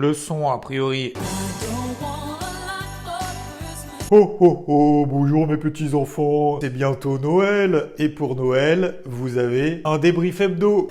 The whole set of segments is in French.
le son a priori. Oh oh oh, bonjour mes petits enfants, c'est bientôt Noël, et pour Noël, vous avez un débrief hebdo.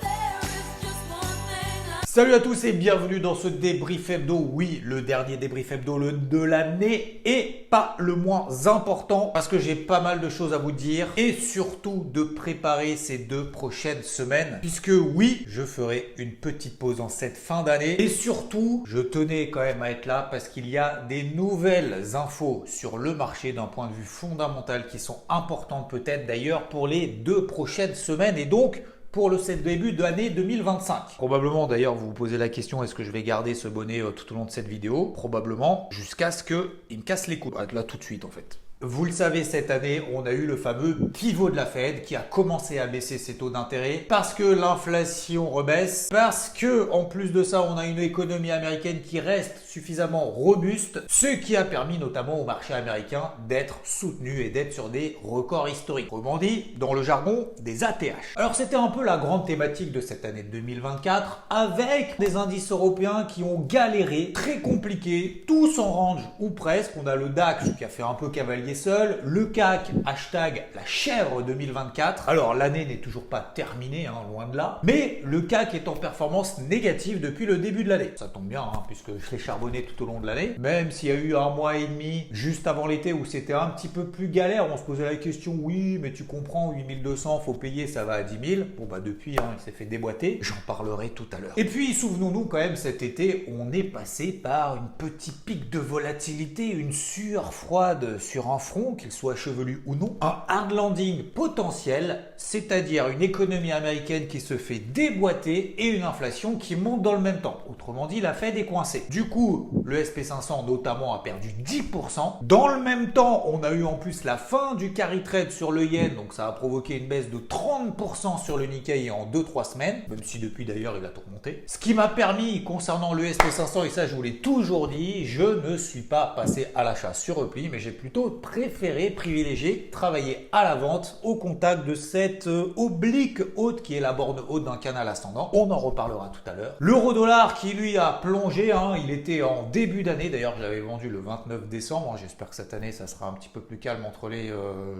Salut à tous et bienvenue dans ce débrief hebdo. Oui, le dernier débrief hebdo de l'année et pas le moins important parce que j'ai pas mal de choses à vous dire et surtout de préparer ces 2 prochaines semaines puisque oui, je ferai une petite pause en cette fin d'année et surtout, je tenais quand même à être là parce qu'il y a des nouvelles infos sur le marché d'un point de vue fondamental qui sont importantes peut-être d'ailleurs pour les 2 prochaines semaines et donc pour le début de l'année 2025. Probablement d'ailleurs vous vous posez la question est-ce que je vais garder ce bonnet tout au long de cette vidéo? Probablement jusqu'à ce qu'il me casse les couilles. Là tout de suite en fait. Vous le savez, cette année, on a eu le fameux pivot de la Fed qui a commencé à baisser ses taux d'intérêt parce que l'inflation rebaisse, parce que en plus de ça, on a une économie américaine qui reste suffisamment robuste, ce qui a permis notamment au marché américain d'être soutenu et d'être sur des records historiques. Autrement dit, dans le jargon, des ATH. Alors c'était un peu la grande thématique de cette année 2024 avec des indices européens qui ont galéré, très compliqués, tous en range ou presque. On a le DAX qui a fait un peu cavalier seul, le CAC, hashtag la chèvre 2024. Alors l'année n'est toujours pas terminée, loin de là, mais le CAC est en performance négative depuis le début de l'année. Ça tombe bien, puisque je l'ai charbonné tout au long de l'année, même s'il y a eu un mois et demi juste avant l'été où c'était un petit peu plus galère, on se posait la question, oui, mais tu comprends, 8200, faut payer, ça va à 10 000. Bon bah depuis, il s'est fait déboîter, j'en parlerai tout à l'heure. Et puis souvenons-nous quand même, cet été, on est passé par une petite pic de volatilité, une sueur froide sur un front, qu'il soit chevelu ou non, un hard landing potentiel, c'est-à-dire une économie américaine qui se fait déboîter et une inflation qui monte dans le même temps. Autrement dit, la Fed est coincée. Du coup, le SP500 notamment a perdu 10%. Dans le même temps, on a eu en plus la fin du carry trade sur le yen, donc ça a provoqué une baisse de 30% sur le Nikkei en 2-3 semaines, même si depuis d'ailleurs il a tout remonté. Ce qui m'a permis, concernant le SP500, et ça je vous l'ai toujours dit, je ne suis pas passé à l'achat sur repli, mais j'ai plutôt privilégier travailler à la vente au contact de cette oblique haute qui est la borne haute d'un canal ascendant. On en reparlera tout à l'heure. L'euro-dollar qui lui a plongé, il était en début d'année, d'ailleurs je l'avais vendu le 29 décembre, j'espère que cette année ça sera un petit peu plus calme entre les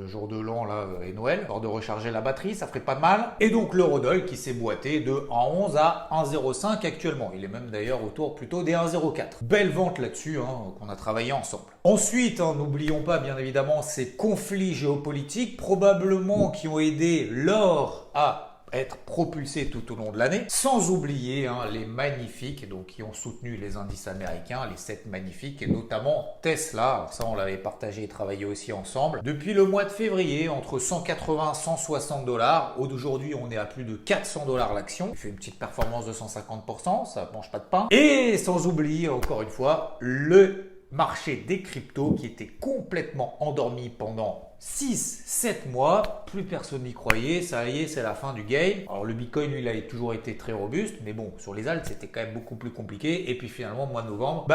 jours de l'an là et Noël, lors de recharger la batterie, ça ferait pas de mal. Et donc l'euro-dollar qui s'est boité de 1,11 à 1,05 actuellement, il est même d'ailleurs autour plutôt des 1,04. Belle vente là-dessus qu'on a travaillé ensemble. Ensuite, n'oublions pas bien évidemment ces conflits géopolitiques probablement qui ont aidé l'or à être propulsé tout au long de l'année, sans oublier les magnifiques donc qui ont soutenu les indices américains, les 7 magnifiques et notamment Tesla. Alors ça on l'avait partagé et travaillé aussi ensemble depuis le mois de février entre 180 et 160 dollars. Aujourd'hui on est à plus de 400 dollars l'action, il fait une petite performance de 150%, ça mange pas de pain. Et sans oublier encore une fois le marché des cryptos qui était complètement endormi pendant 6-7 mois, plus personne n'y croyait, ça y est, c'est la fin du game. Alors le Bitcoin, lui, il a toujours été très robuste, mais bon, sur les alts, c'était quand même beaucoup plus compliqué. Et puis finalement, mois de novembre,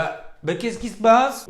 qu'est-ce qui se passe?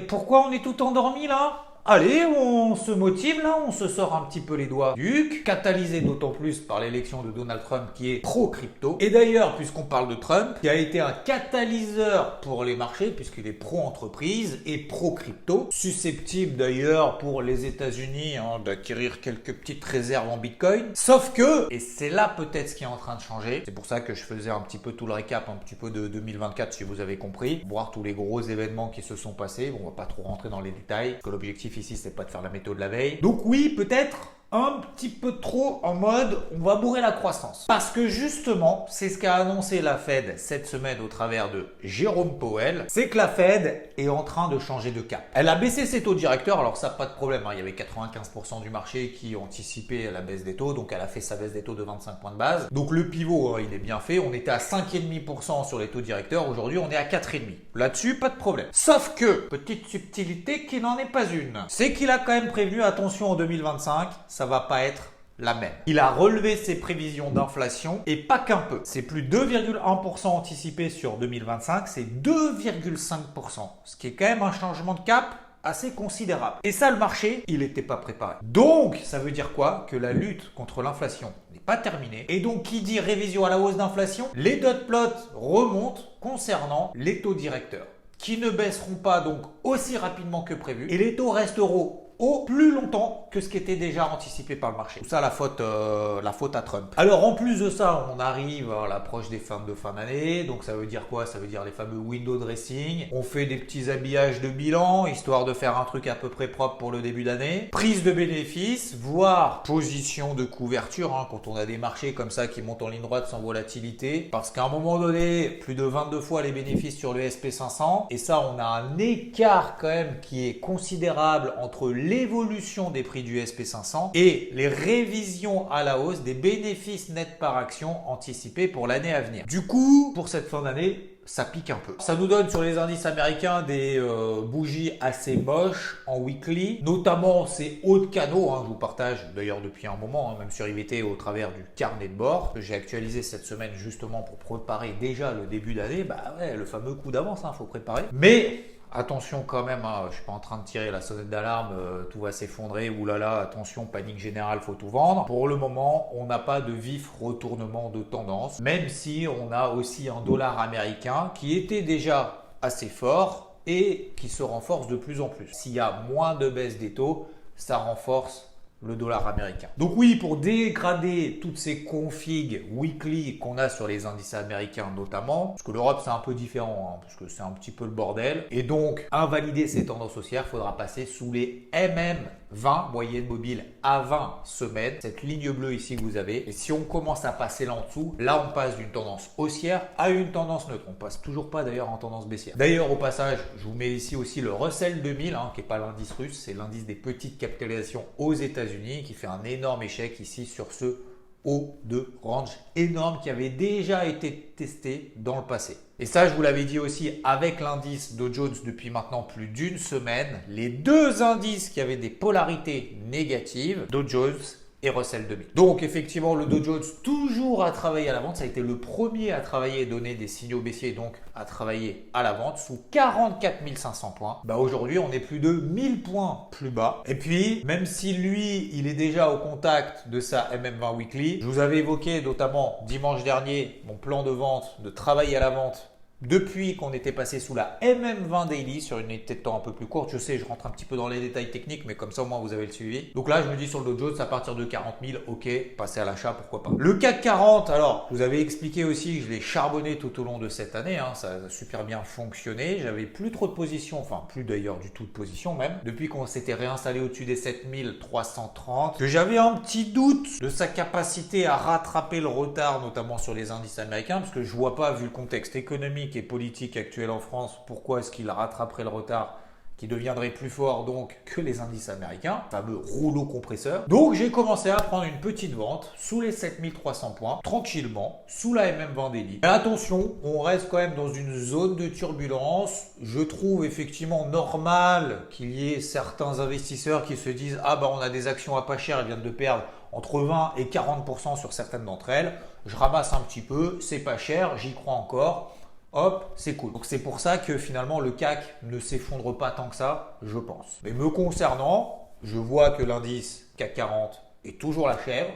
Pourquoi on est tout endormi là? Allez, on se motive là, on se sort un petit peu les doigts du cul, catalysé d'autant plus par l'élection de Donald Trump qui est pro-crypto. Et d'ailleurs, puisqu'on parle de Trump, qui a été un catalyseur pour les marchés, puisqu'il est pro-entreprise et pro-crypto, susceptible d'ailleurs pour les États-Unis d'acquérir quelques petites réserves en Bitcoin. Sauf que, et c'est là peut-être ce qui est en train de changer, c'est pour ça que je faisais un petit peu tout le récap, un petit peu de 2024 si vous avez compris, voir tous les gros événements qui se sont passés. Bon, on va pas trop rentrer dans les détails, parce que l'objectif ici c'est pas de faire la météo de la veille. Donc oui, peut-être un petit peu trop en mode on va bourrer la croissance. Parce que justement, c'est ce qu'a annoncé la Fed cette semaine au travers de Jérôme Powell, c'est que la Fed est en train de changer de cap. Elle a baissé ses taux directeurs, alors ça pas de problème, il y avait 95% du marché qui anticipait la baisse des taux, donc elle a fait sa baisse des taux de 25 points de base. Donc le pivot, il est bien fait, on était à 5,5% sur les taux directeurs, aujourd'hui on est à 4,5%. Là-dessus, pas de problème. Sauf que, petite subtilité qui n'en est pas une, c'est qu'il a quand même prévenu, attention en 2025, ça va pas être la même. Il a relevé ses prévisions d'inflation et pas qu'un peu. C'est plus 2,1% anticipé sur 2025, c'est 2,5%. Ce qui est quand même un changement de cap assez considérable. Et ça, le marché, il n'était pas préparé. Donc, ça veut dire quoi? Que la lutte contre l'inflation n'est pas terminé. Et donc, qui dit révision à la hausse d'inflation, les dot plots remontent concernant les taux directeurs, qui ne baisseront pas donc aussi rapidement que prévu. Et les taux resteront haut plus longtemps que ce qui était déjà anticipé par le marché. Tout ça, la faute à Trump. Alors, en plus de ça, on arrive à l'approche des fins de fin d'année. Donc, ça veut dire quoi? Ça veut dire les fameux window dressing. On fait des petits habillages de bilan, histoire de faire un truc à peu près propre pour le début d'année. Prise de bénéfices, voire position de couverture, hein, quand on a des marchés comme ça qui montent en ligne droite sans volatilité. Parce qu'à un moment donné, plus de 22 fois les bénéfices sur le SP500. Et ça, on a un écart quand même qui est considérable entre l'évolution des prix du SP500 et les révisions à la hausse des bénéfices nets par action anticipés pour l'année à venir. Du coup, pour cette fin d'année, ça pique un peu. Ça nous donne sur les indices américains des bougies assez moches en weekly, notamment ces hauts de canaux, hein, je vous partage d'ailleurs depuis un moment, hein, même sur IVT au travers du carnet de bord que j'ai actualisé cette semaine justement pour préparer déjà le début d'année. Bah ouais, le fameux coup d'avance, faut préparer. Mais attention quand même, je ne suis pas en train de tirer la sonnette d'alarme, tout va s'effondrer, oulala, attention, panique générale, faut tout vendre. Pour le moment, on n'a pas de vif retournement de tendance, même si on a aussi un dollar américain qui était déjà assez fort et qui se renforce de plus en plus. S'il y a moins de baisse des taux, ça renforce le dollar américain. Donc oui, pour dégrader toutes ces configs weekly qu'on a sur les indices américains notamment, parce que l'Europe c'est un peu différent, parce que c'est un petit peu le bordel, et donc invalider ces tendances haussières, il faudra passer sous les MM20, moyenne mobile à 20 semaines, cette ligne bleue ici que vous avez, et si on commence à passer là en dessous, là on passe d'une tendance haussière à une tendance neutre, on passe toujours pas d'ailleurs en tendance baissière. D'ailleurs au passage, je vous mets ici aussi le Russell 2000, qui n'est pas l'indice russe, c'est l'indice des petites capitalisations aux États-Unis, qui fait un énorme échec ici sur ce haut de range énorme qui avait déjà été testé dans le passé. Et ça, je vous l'avais dit aussi avec l'indice Dow Jones depuis maintenant plus d'une semaine, les deux indices qui avaient des polarités négatives, Dow Jones et Russell 2000. Donc effectivement, le Dow Jones toujours à travailler à la vente. Ça a été le premier à travailler et donner des signaux baissiers, donc à travailler à la vente sous 44 500 points. Aujourd'hui, on est plus de 1000 points plus bas. Et puis, même si lui, il est déjà au contact de sa MM20 Weekly, je vous avais évoqué notamment dimanche dernier mon plan de vente, de travail à la vente depuis qu'on était passé sous la MM20 Daily sur une unité de temps un peu plus courte. Je sais, je rentre un petit peu dans les détails techniques, mais comme ça au moins vous avez le suivi. Donc là, je me dis sur le Dow Jones, à partir de 40 000, ok, passer à l'achat, pourquoi pas. Le CAC 40, alors, je vous avais expliqué aussi que je l'ai charbonné tout au long de cette année, ça a super bien fonctionné. J'avais plus trop de positions, enfin plus d'ailleurs du tout de position même, depuis qu'on s'était réinstallé au-dessus des 7330, que j'avais un petit doute de sa capacité à rattraper le retard, notamment sur les indices américains, parce que je vois pas, vu le contexte économique et politique actuelle en France, pourquoi est-ce qu'il rattraperait le retard qui deviendrait plus fort donc que les indices américains, fameux rouleau compresseur. Donc j'ai commencé à prendre une petite vente sous les 7300 points, tranquillement, sous la MM20 Daily. Mais attention, on reste quand même dans une zone de turbulence. Je trouve effectivement normal qu'il y ait certains investisseurs qui se disent « Ah on a des actions à pas cher, elles viennent de perdre entre 20 et 40% sur certaines d'entre elles. Je ramasse un petit peu, c'est pas cher, j'y crois encore. » Hop, c'est cool. Donc c'est pour ça que finalement le CAC ne s'effondre pas tant que ça, je pense. Mais me concernant, je vois que l'indice CAC 40 est toujours la chèvre,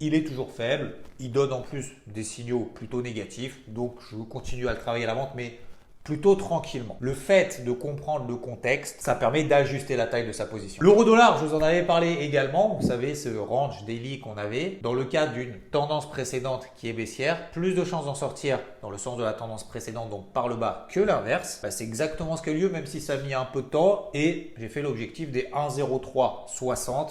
il est toujours faible, il donne en plus des signaux plutôt négatifs, donc je continue à le travailler à la vente, mais plutôt tranquillement. Le fait de comprendre le contexte, ça permet d'ajuster la taille de sa position. L'euro-dollar, je vous en avais parlé également. Vous savez, ce range daily qu'on avait. Dans le cas d'une tendance précédente qui est baissière, plus de chances d'en sortir dans le sens de la tendance précédente, donc par le bas, que l'inverse. C'est exactement ce qui a lieu, même si ça a mis un peu de temps. Et j'ai fait l'objectif des 1,0360.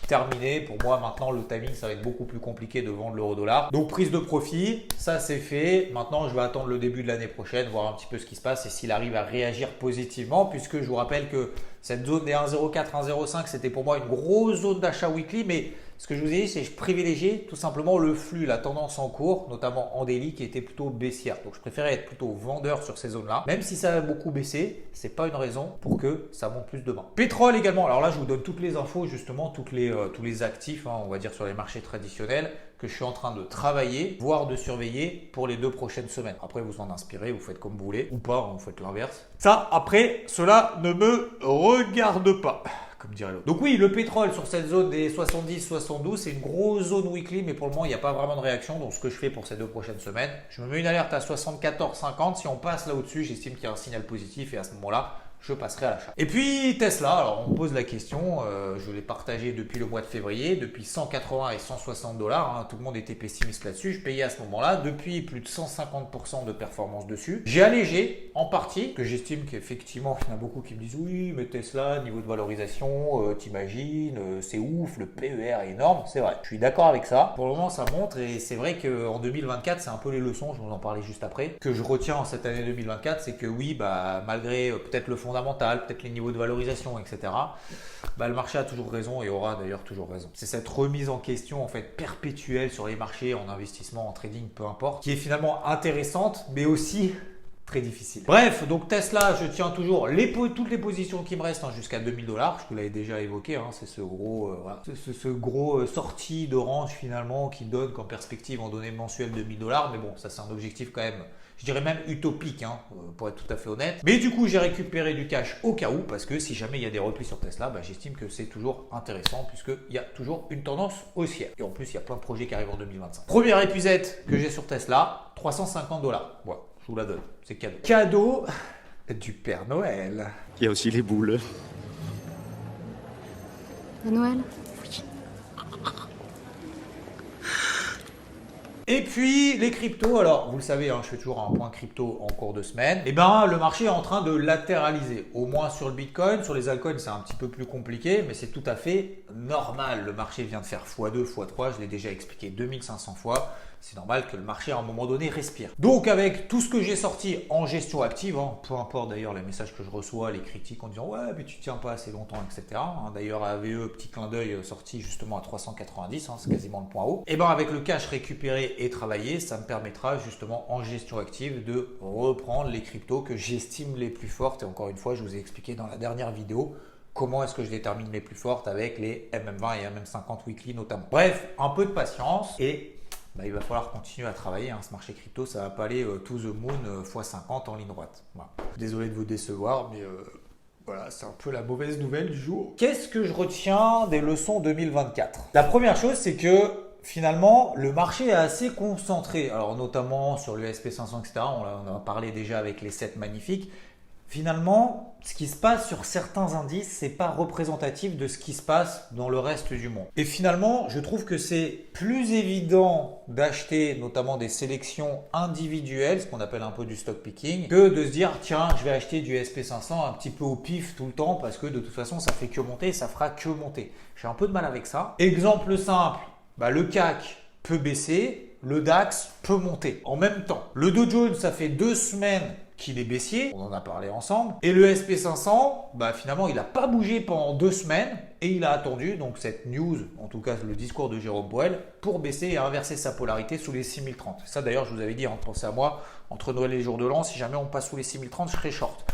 Terminé. Pour moi, maintenant, le timing, ça va être beaucoup plus compliqué de vendre l'euro-dollar. Donc, prise de profit, ça c'est fait. Maintenant, je vais attendre le début de l'année prochaine, voir un petit peu ce qui se passe et s'il arrive à réagir positivement, puisque je vous rappelle que cette zone des 1,04, 1,05, c'était pour moi une grosse zone d'achat weekly, mais ce que je vous ai dit, c'est que je privilégiais tout simplement le flux, la tendance en cours, notamment en daily, qui était plutôt baissière. Donc, je préférais être plutôt vendeur sur ces zones-là. Même si ça a beaucoup baissé, ce n'est pas une raison pour que ça monte plus demain. Pétrole également. Alors là, je vous donne toutes les infos, justement, tous les actifs, on va dire sur les marchés traditionnels, que je suis en train de travailler, voire de surveiller pour les 2 prochaines semaines. Après, vous en inspirez, vous faites comme vous voulez, ou pas, vous faites l'inverse. Ça, après, cela ne me regarde pas. comme dirait l'autre. Donc oui, le pétrole sur cette zone des 70-72, c'est une grosse zone weekly, mais pour le moment, il n'y a pas vraiment de réaction. Donc ce que je fais pour ces 2 prochaines semaines, je me mets une alerte à 74,50. Si on passe là au-dessus, j'estime qu'il y a un signal positif et à ce moment-là, je passerai à l'achat. Et puis Tesla, alors on me pose la question, je l'ai partagé depuis le mois de février, depuis 180 et 160 dollars, hein, tout le monde était pessimiste là-dessus, je payais à ce moment-là, depuis plus de 150% de performance dessus. J'ai allégé en partie, que j'estime qu'effectivement, il y en a beaucoup qui me disent oui, mais Tesla, niveau de valorisation, t'imagines, c'est ouf, le PER est énorme, c'est vrai, je suis d'accord avec ça. Pour le moment, ça montre et c'est vrai qu'en 2024, c'est un peu les leçons, je vous en parlais juste après, que je retiens en cette année 2024, c'est que oui, malgré peut-être le fondamental, peut-être les niveaux de valorisation, etc. Le marché a toujours raison et aura d'ailleurs toujours raison. C'est cette remise en question en fait perpétuelle sur les marchés, en investissement, en trading, peu importe, qui est finalement intéressante, mais aussi très difficile. Bref, donc Tesla, je tiens toujours toutes les positions qui me restent jusqu'à 2000 dollars. Je vous l'avais déjà évoqué, c'est ce gros sortie de range finalement qui donne comme perspective en données mensuelles 2000 dollars. Mais bon, ça c'est un objectif quand même, je dirais même utopique, pour être tout à fait honnête. Mais du coup, j'ai récupéré du cash au cas où, parce que si jamais il y a des replis sur Tesla, j'estime que c'est toujours intéressant, puisqu'il y a toujours une tendance haussière. Et en plus, il y a plein de projets qui arrivent en 2025. Première épuisette que j'ai sur Tesla, 350 dollars. Voilà, je vous la donne, c'est cadeau. Cadeau du Père Noël. Il y a aussi les boules. À Noël? Et puis les cryptos, alors vous le savez, je fais toujours un point crypto en cours de semaine. Le marché est en train de latéraliser, au moins sur le Bitcoin. Sur les altcoins, c'est un petit peu plus compliqué, mais c'est tout à fait normal. Le marché vient de faire x2, x3, je l'ai déjà expliqué 2500 fois. C'est normal que le marché à un moment donné respire. Donc avec tout ce que j'ai sorti en gestion active, peu importe d'ailleurs les messages que je reçois, les critiques en disant ouais mais tu tiens pas assez longtemps, etc. D'ailleurs AVE, petit clin d'œil sorti justement à 390, c'est quasiment le point haut. Et avec le cash récupéré et travaillé, ça me permettra justement en gestion active de reprendre les cryptos que j'estime les plus fortes. Et encore une fois, je vous ai expliqué dans la dernière vidéo comment est-ce que je détermine les plus fortes avec les MM20 et MM50 weekly notamment. Bref, un peu de patience et il va falloir continuer à travailler. Ce marché crypto, ça va pas aller to the moon x50 en ligne droite. Voilà. Désolé de vous décevoir, mais voilà, c'est un peu la mauvaise nouvelle du jour. Qu'est-ce que je retiens des leçons 2024 ? La première chose, c'est que finalement, le marché est assez concentré. Alors notamment sur le SP500, etc. On en a parlé déjà avec les 7 magnifiques. Finalement, ce qui se passe sur certains indices, c'est pas représentatif de ce qui se passe dans le reste du monde. Et finalement, je trouve que c'est plus évident d'acheter notamment des sélections individuelles, ce qu'on appelle un peu du stock picking, que de se dire tiens, je vais acheter du SP500 un petit peu au pif tout le temps parce que de toute façon, ça fait que monter et ça fera que monter. J'ai un peu de mal avec ça. Exemple simple, le CAC peut baisser, le DAX peut monter en même temps. Le Dow Jones, ça fait 2 semaines qu'il est baissier, on en a parlé ensemble, et le SP500, finalement il n'a pas bougé pendant 2 semaines et il a attendu donc cette news, en tout cas le discours de Jérôme Powell, pour baisser et inverser sa polarité sous les 6030. Ça d'ailleurs je vous avais dit, pensez à moi, entre Noël et les jours de l'an, si jamais on passe sous les 6030, je serai short.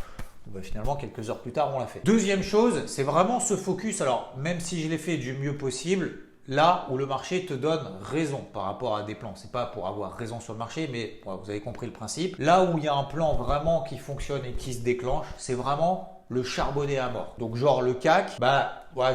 Finalement, quelques heures plus tard, on l'a fait. Deuxième chose, c'est vraiment ce focus, alors même si je l'ai fait du mieux possible, là où le marché te donne raison par rapport à des plans. C'est pas pour avoir raison sur le marché, mais vous avez compris le principe. Là où il y a un plan vraiment qui fonctionne et qui se déclenche, c'est vraiment le charbonner à mort. Donc genre le CAC,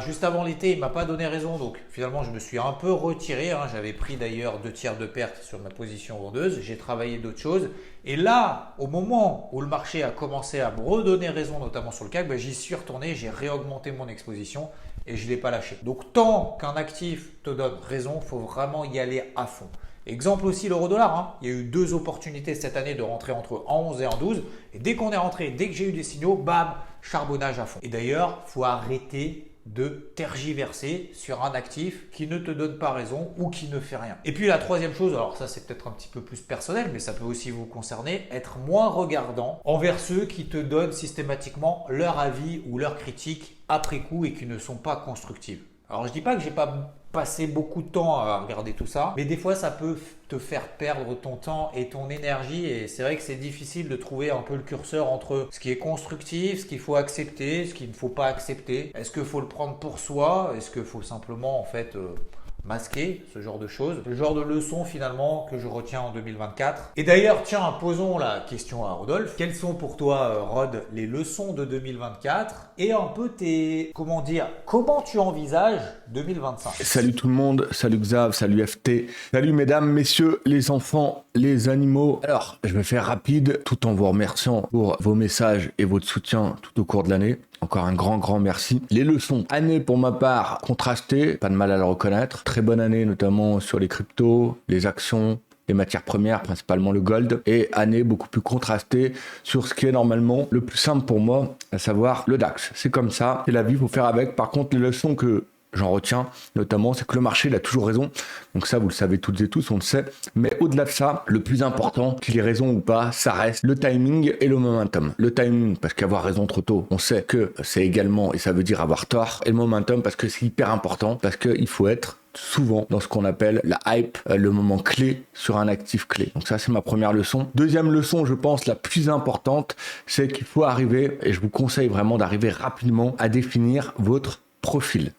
juste avant l'été, il m'a pas donné raison. Donc finalement, je me suis un peu retiré. J'avais pris d'ailleurs 2 tiers de perte sur ma position vendeuse. J'ai travaillé d'autres choses. Et là, au moment où le marché a commencé à me redonner raison, notamment sur le CAC, j'y suis retourné, j'ai réaugmenté mon exposition et je ne l'ai pas lâché. Donc tant qu'un actif te donne raison, il faut vraiment y aller à fond. Exemple aussi l'euro-dollar, il y a eu 2 opportunités cette année de rentrer entre 11 et 12. Et dès qu'on est rentré, dès que j'ai eu des signaux, bam, charbonnage à fond. Et d'ailleurs, il faut arrêter de tergiverser sur un actif qui ne te donne pas raison ou qui ne fait rien. Et puis la troisième chose, alors ça c'est peut-être un petit peu plus personnel, mais ça peut aussi vous concerner, être moins regardant envers ceux qui te donnent systématiquement leur avis ou leurs critiques après coup et qui ne sont pas constructives. Alors je dis pas que j'ai pas passé beaucoup de temps à regarder tout ça, mais des fois ça peut te faire perdre ton temps et ton énergie et c'est vrai que c'est difficile de trouver un peu le curseur entre ce qui est constructif, ce qu'il faut accepter, ce qu'il ne faut pas accepter. Est-ce qu'il faut le prendre pour soi? Est-ce qu'il faut simplement masqué, ce genre de choses. Le genre de leçon finalement que je retiens en 2024. Et d'ailleurs, tiens, posons la question à Rodolphe. Quelles sont pour toi, Rod, les leçons de 2024 et un peu comment tu envisages 2025? Salut tout le monde, salut Xav, salut FT, salut mesdames, messieurs, les enfants, les animaux. Alors, je vais faire rapide tout en vous remerciant pour vos messages et votre soutien tout au cours de l'année. Encore un grand merci. Les leçons. Année pour ma part contrastée, pas de mal à le reconnaître. Très bonne année notamment sur les cryptos, les actions, les matières premières, principalement le gold. Et année beaucoup plus contrastée sur ce qui est normalement le plus simple pour moi, à savoir le DAX. C'est comme ça, c'est la vie, il faut faire avec. Par contre, les leçons que j'en retiens notamment, c'est que le marché il a toujours raison. Donc ça, vous le savez toutes et tous, on le sait. Mais au-delà de ça, le plus important, qu'il ait raison ou pas, ça reste le timing et le momentum. Le timing, parce qu'avoir raison trop tôt, on sait que c'est également, et ça veut dire avoir tort. Et le momentum, parce que c'est hyper important, parce qu'il faut être souvent dans ce qu'on appelle la hype, le moment clé sur un actif clé. Donc ça, c'est ma première leçon. Deuxième leçon, je pense la plus importante, c'est qu'il faut arriver, et je vous conseille vraiment d'arriver rapidement à définir votre profil,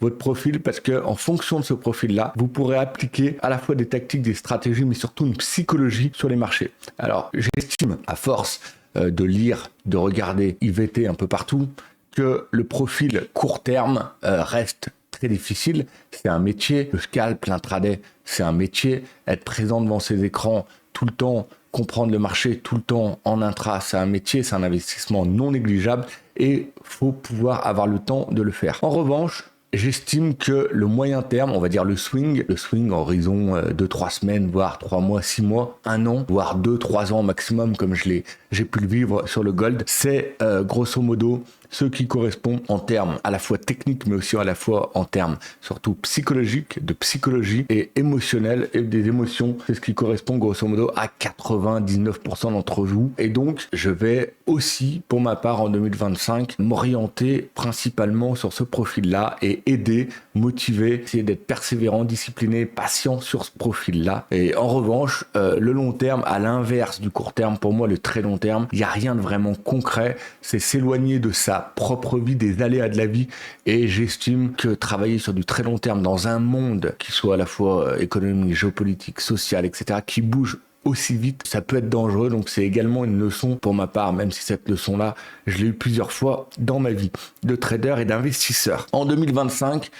parce que en fonction de ce profil-là, vous pourrez appliquer à la fois des tactiques, des stratégies, mais surtout une psychologie sur les marchés. Alors, j'estime, à force de lire, de regarder IVT un peu partout, que le profil court terme reste très difficile. C'est un métier. Le scalp, l'intraday, c'est un métier. Être présent devant ces écrans tout le temps, comprendre le marché tout le temps en intra, c'est un métier, c'est un investissement non négligeable et faut pouvoir avoir le temps de le faire. En revanche, j'estime que le moyen terme, on va dire le swing en horizon 2-3 semaines, voire 3 mois, 6 mois, 1 an, voire 2-3 ans maximum, comme j'ai pu le vivre sur le gold, c'est grosso modo ce qui correspond en termes à la fois techniques, mais aussi à la fois en termes surtout psychologiques, de psychologie et émotionnelle et des émotions. C'est ce qui correspond grosso modo à 99% d'entre vous. Et donc, je vais aussi, pour ma part, en 2025, m'orienter principalement sur ce profil-là et aider, motiver, essayer d'être persévérant, discipliné, patient sur ce profil-là. Et en revanche, le long terme, à l'inverse du court terme, pour moi, le très long terme, il n'y a rien de vraiment concret. C'est s'éloigner de sa propre vie, des aléas de la vie. Et j'estime que travailler sur du très long terme dans un monde qui soit à la fois économique, géopolitique, social, etc., qui bouge aussi vite, ça peut être dangereux. Donc c'est également une leçon pour ma part, même si cette leçon-là, je l'ai eu plusieurs fois dans ma vie de trader et d'investisseur. En 2025,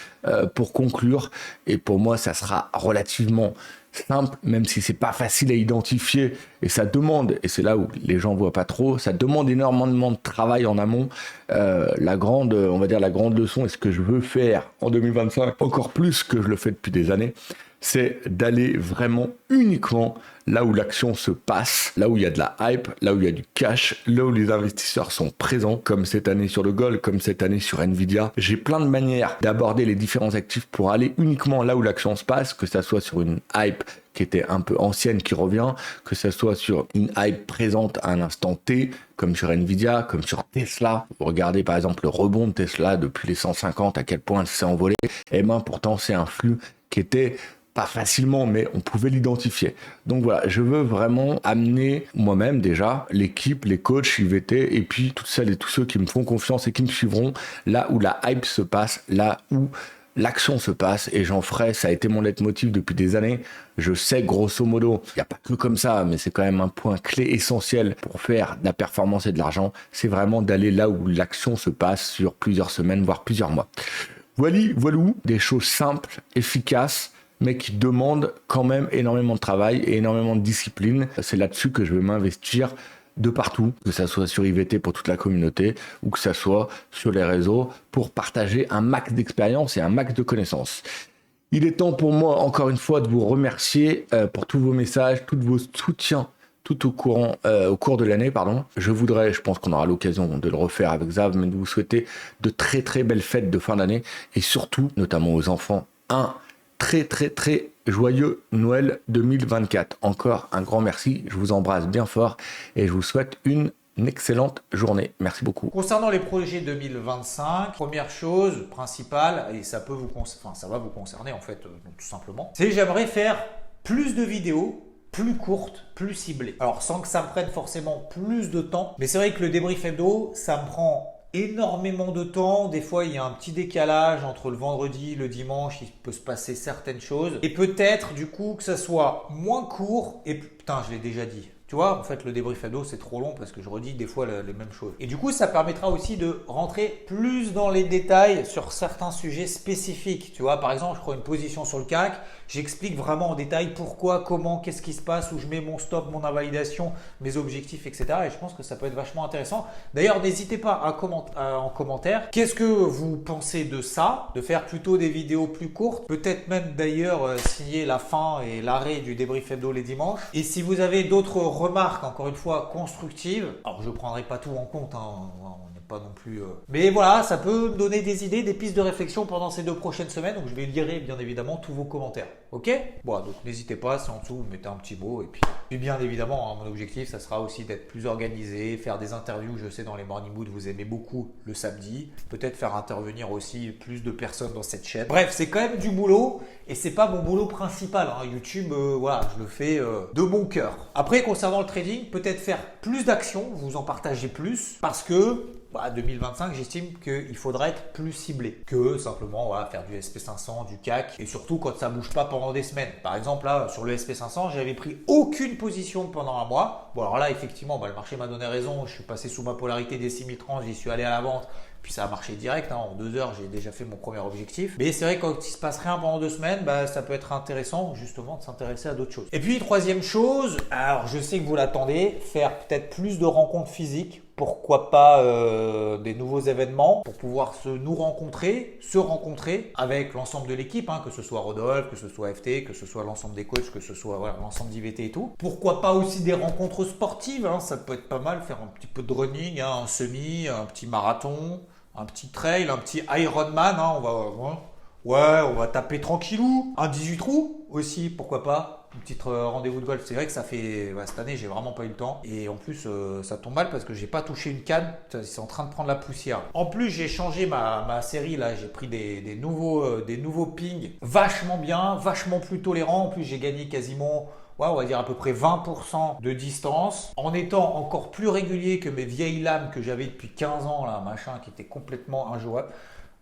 pour conclure, et pour moi ça sera relativement simple, même si c'est pas facile à identifier et ça demande, et c'est là où les gens voient pas trop, ça demande énormément de travail en amont. La grande leçon et ce que je veux faire en 2025, encore plus que je le fais depuis des années, c'est d'aller vraiment uniquement là où l'action se passe, là où il y a de la hype, là où il y a du cash, là où les investisseurs sont présents, comme cette année sur le gold, comme cette année sur Nvidia. J'ai plein de manières d'aborder les différents actifs pour aller uniquement là où l'action se passe, que ça soit sur une hype qui était un peu ancienne qui revient, que ça soit sur une hype présente à un instant T, comme sur Nvidia, comme sur Tesla. Vous regardez par exemple le rebond de Tesla depuis les 150, à quel point elle s'est envolée. Et ben pourtant c'est un flux qui était pas facilement, mais on pouvait l'identifier. Donc voilà, je veux vraiment amener moi-même déjà, l'équipe, les coachs, IVT, et puis toutes celles et tous ceux qui me font confiance et qui me suivront là où la hype se passe, là où l'action se passe, et j'en ferai, ça a été mon leitmotiv depuis des années. Je sais grosso modo, il n'y a pas que comme ça, mais c'est quand même un point clé essentiel pour faire de la performance et de l'argent, c'est vraiment d'aller là où l'action se passe sur plusieurs semaines, voire plusieurs mois. Voilà, des choses simples, efficaces, mais qui demandent quand même énormément de travail et énormément de discipline. C'est là-dessus que je vais m'investir de partout, que ça soit sur IVT pour toute la communauté ou que ça soit sur les réseaux pour partager un max d'expérience et un max de connaissances. Il est temps pour moi, encore une fois, de vous remercier pour tous vos messages, tous vos soutiens tout au cours de l'année, pardon. Je pense qu'on aura l'occasion de le refaire avec Xav, mais de vous souhaiter de très très belles fêtes de fin d'année et surtout, notamment aux enfants, un très joyeux Noël 2024. Encore un grand merci, je vous embrasse bien fort et je vous souhaite une excellente journée. Merci beaucoup. Concernant les projets 2025, première chose principale, et ça va vous concerner en fait, tout simplement, c'est j'aimerais faire plus de vidéos, plus courtes, plus ciblées. Alors sans que ça me prenne forcément plus de temps, mais c'est vrai que le débrief hebdo, ça me prend énormément de temps. Des fois, il y a un petit décalage entre le vendredi, le dimanche, il peut se passer certaines choses. Et peut-être du coup que ça soit moins court. Et putain, je l'ai déjà dit. Tu vois, en fait, le débrief hebdo, c'est trop long parce que je redis des fois les mêmes choses. Et du coup, ça permettra aussi de rentrer plus dans les détails sur certains sujets spécifiques. Tu vois, par exemple, je prends une position sur le CAC, j'explique vraiment en détail pourquoi, comment, qu'est-ce qui se passe, où je mets mon stop, mon invalidation, mes objectifs, etc. Et je pense que ça peut être vachement intéressant. D'ailleurs, n'hésitez pas en commentaire. Qu'est-ce que vous pensez de ça? De faire plutôt des vidéos plus courtes? Peut-être même d'ailleurs signer la fin et l'arrêt du débrief hebdo les dimanches. Et si vous avez d'autres remarques, encore une fois, constructives. Alors, je ne prendrai pas tout en compte, hein, on n'est pas non plus... Mais voilà, ça peut me donner des idées, des pistes de réflexion pendant ces 2 prochaines semaines. Donc, je vais lire bien évidemment tous vos commentaires. Ok? Bon, donc n'hésitez pas, si en dessous, vous mettez un petit mot. Et puis bien évidemment, hein, mon objectif, ça sera aussi d'être plus organisé, faire des interviews. Je sais, dans les Morning Mood, vous aimez beaucoup le samedi. Peut-être faire intervenir aussi plus de personnes dans cette chaîne. Bref, c'est quand même du boulot. Et c'est pas mon boulot principal. Hein. YouTube, voilà, je le fais de bon cœur. Après, concernant le trading, peut-être faire plus d'actions, vous en partagez plus, parce que 2025, j'estime qu'il faudra être plus ciblé que simplement voilà, faire du SP500, du CAC, et surtout quand ça bouge pas pendant des semaines. Par exemple, là, sur le SP500, j'avais pris aucune position pendant un mois. Bon, alors là, effectivement, le marché m'a donné raison. Je suis passé sous ma polarité des 6030, j'y suis allé à la vente. Puis ça a marché direct, hein. En 2 heures, j'ai déjà fait mon premier objectif. Mais c'est vrai que quand il se passe rien pendant 2 semaines, ça peut être intéressant justement de s'intéresser à d'autres choses. Et puis, troisième chose, alors je sais que vous l'attendez, faire peut-être plus de rencontres physiques. Pourquoi pas des nouveaux événements pour pouvoir se rencontrer avec l'ensemble de l'équipe, hein, que ce soit Rodolphe, que ce soit FT, que ce soit l'ensemble des coachs, que ce soit l'ensemble d'IVT et tout. Pourquoi pas aussi des rencontres sportives, hein, ça peut être pas mal, faire un petit peu de running, hein, un semi, un petit marathon, un petit trail, un petit Ironman, hein, on va taper tranquillou, un 18 trous aussi, pourquoi pas. Un petit rendez-vous de golf. C'est vrai que ça fait cette année, j'ai vraiment pas eu le temps. Et en plus, ça tombe mal parce que j'ai pas touché une canne. C'est en train de prendre la poussière. En plus, j'ai changé ma série là. J'ai pris des nouveaux pings vachement bien, vachement plus tolérants. En plus, j'ai gagné quasiment, on va dire à peu près 20% de distance, en étant encore plus régulier que mes vieilles lames que j'avais depuis 15 ans là, machin, qui étaient complètement injouables.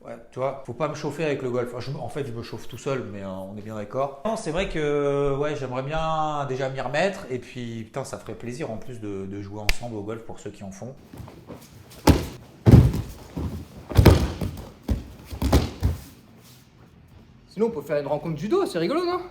Ouais, tu vois, faut pas me chauffer avec le golf. En fait, je me chauffe tout seul, mais on est bien d'accord. Non, c'est vrai que j'aimerais bien déjà m'y remettre. Et puis, putain, ça ferait plaisir en plus de jouer ensemble au golf pour ceux qui en font. Sinon, on peut faire une rencontre judo, c'est rigolo, non?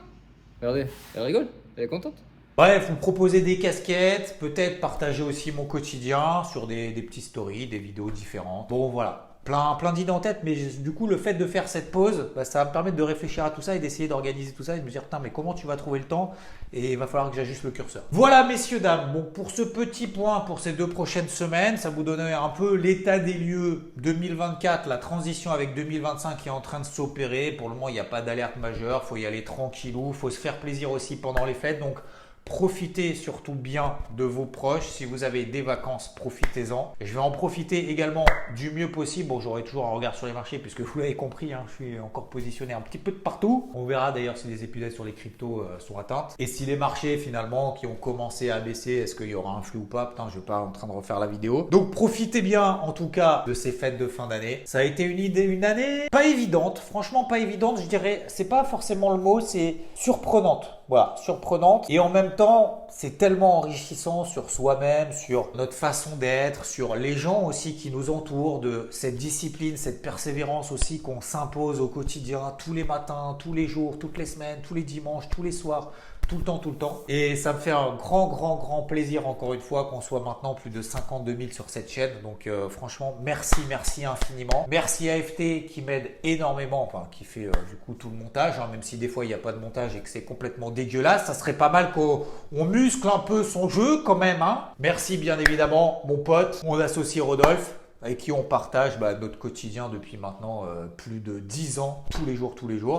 Regardez, elle rigole, elle est contente. Bref, vous proposez des casquettes, peut-être partager aussi mon quotidien sur des petits stories, des vidéos différentes. Bon, voilà. Plein d'idées en tête, mais du coup, le fait de faire cette pause, ça va me permettre de réfléchir à tout ça et d'essayer d'organiser tout ça et de me dire, putain, mais comment tu vas trouver le temps? Et il va falloir que j'ajuste le curseur. Voilà, messieurs, dames. Bon, pour ce petit point, pour ces 2 prochaines semaines, ça vous donne un peu l'état des lieux 2024, la transition avec 2025 qui est en train de s'opérer. Pour le moment, il n'y a pas d'alerte majeure, il faut y aller tranquillou, il faut se faire plaisir aussi pendant les fêtes. Donc, profitez surtout bien de vos proches. Si vous avez des vacances, profitez-en. Je vais en profiter également du mieux possible. Bon, j'aurai toujours un regard sur les marchés puisque vous l'avez compris, hein, je suis encore positionné un petit peu de partout. On verra d'ailleurs si les épisodes sur les cryptos sont atteintes. Et si les marchés finalement qui ont commencé à baisser, est-ce qu'il y aura un flux ou pas? Putain, je ne vais pas en train de refaire la vidéo. Donc profitez bien en tout cas de ces fêtes de fin d'année. Ça a été une année pas évidente. Franchement pas évidente, je dirais. C'est pas forcément le mot, c'est surprenante. Voilà, surprenante. Et en même temps, c'est tellement enrichissant sur soi-même, sur notre façon d'être, sur les gens aussi qui nous entourent, de cette discipline, cette persévérance aussi qu'on s'impose au quotidien, tous les matins, tous les jours, toutes les semaines, tous les dimanches, tous les soirs. Tout le temps. Et ça me fait un grand plaisir encore une fois qu'on soit maintenant plus de 52 000 sur cette chaîne. Donc franchement, merci infiniment. Merci à FT qui m'aide énormément, enfin qui fait du coup tout le montage, hein, même si des fois il n'y a pas de montage et que c'est complètement dégueulasse. Ça serait pas mal qu'on muscle un peu son jeu quand même. Hein. Merci bien évidemment mon pote, mon associé Rodolphe, avec qui on partage notre quotidien depuis maintenant plus de 10 ans, tous les jours.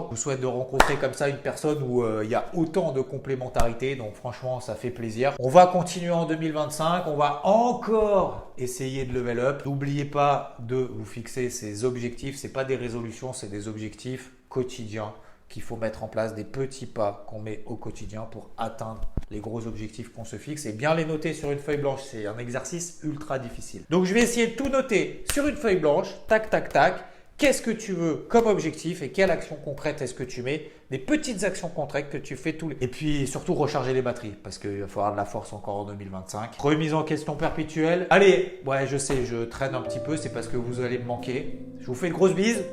Je vous souhaite de rencontrer comme ça une personne où il y a autant de complémentarité, donc franchement ça fait plaisir. On va continuer en 2025, on va encore essayer de level up. N'oubliez pas de vous fixer ces objectifs, c'est pas des résolutions, c'est des objectifs quotidiens. qu'il faut mettre en place, des petits pas qu'on met au quotidien pour atteindre les gros objectifs qu'on se fixe et bien les noter sur une feuille blanche. C'est un exercice ultra difficile. Donc je vais essayer de tout noter sur une feuille blanche, tac, tac, tac. Qu'est-ce que tu veux comme objectif et quelle action concrète est-ce que tu mets? Des petites actions concrètes que tu fais tous les... Et puis surtout recharger les batteries parce qu'il va falloir de la force encore en 2025. Remise en question perpétuelle. Allez, ouais je sais, je traîne un petit peu, c'est parce que vous allez me manquer. Je vous fais une grosse bise.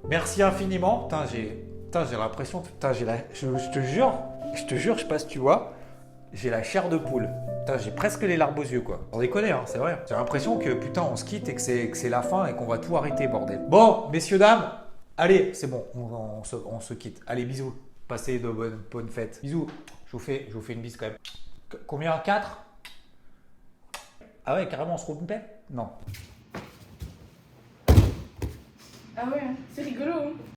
Merci infiniment. Putain, j'ai l'impression, je te jure, je sais pas si tu vois, j'ai la chair de poule. Putain, j'ai presque les larmes aux yeux, quoi. Sans déconner, hein, c'est vrai. J'ai l'impression que, putain, on se quitte et que c'est la fin et qu'on va tout arrêter, bordel. Bon, messieurs, dames, allez, c'est bon, on se quitte. Allez, bisous. Passez de bonnes fêtes. Bisous. Je vous fais une bise quand même. Combien? 4? Ah ouais, carrément, on se roule une paix? Non. Ah ouais, c'est rigolo. Hein.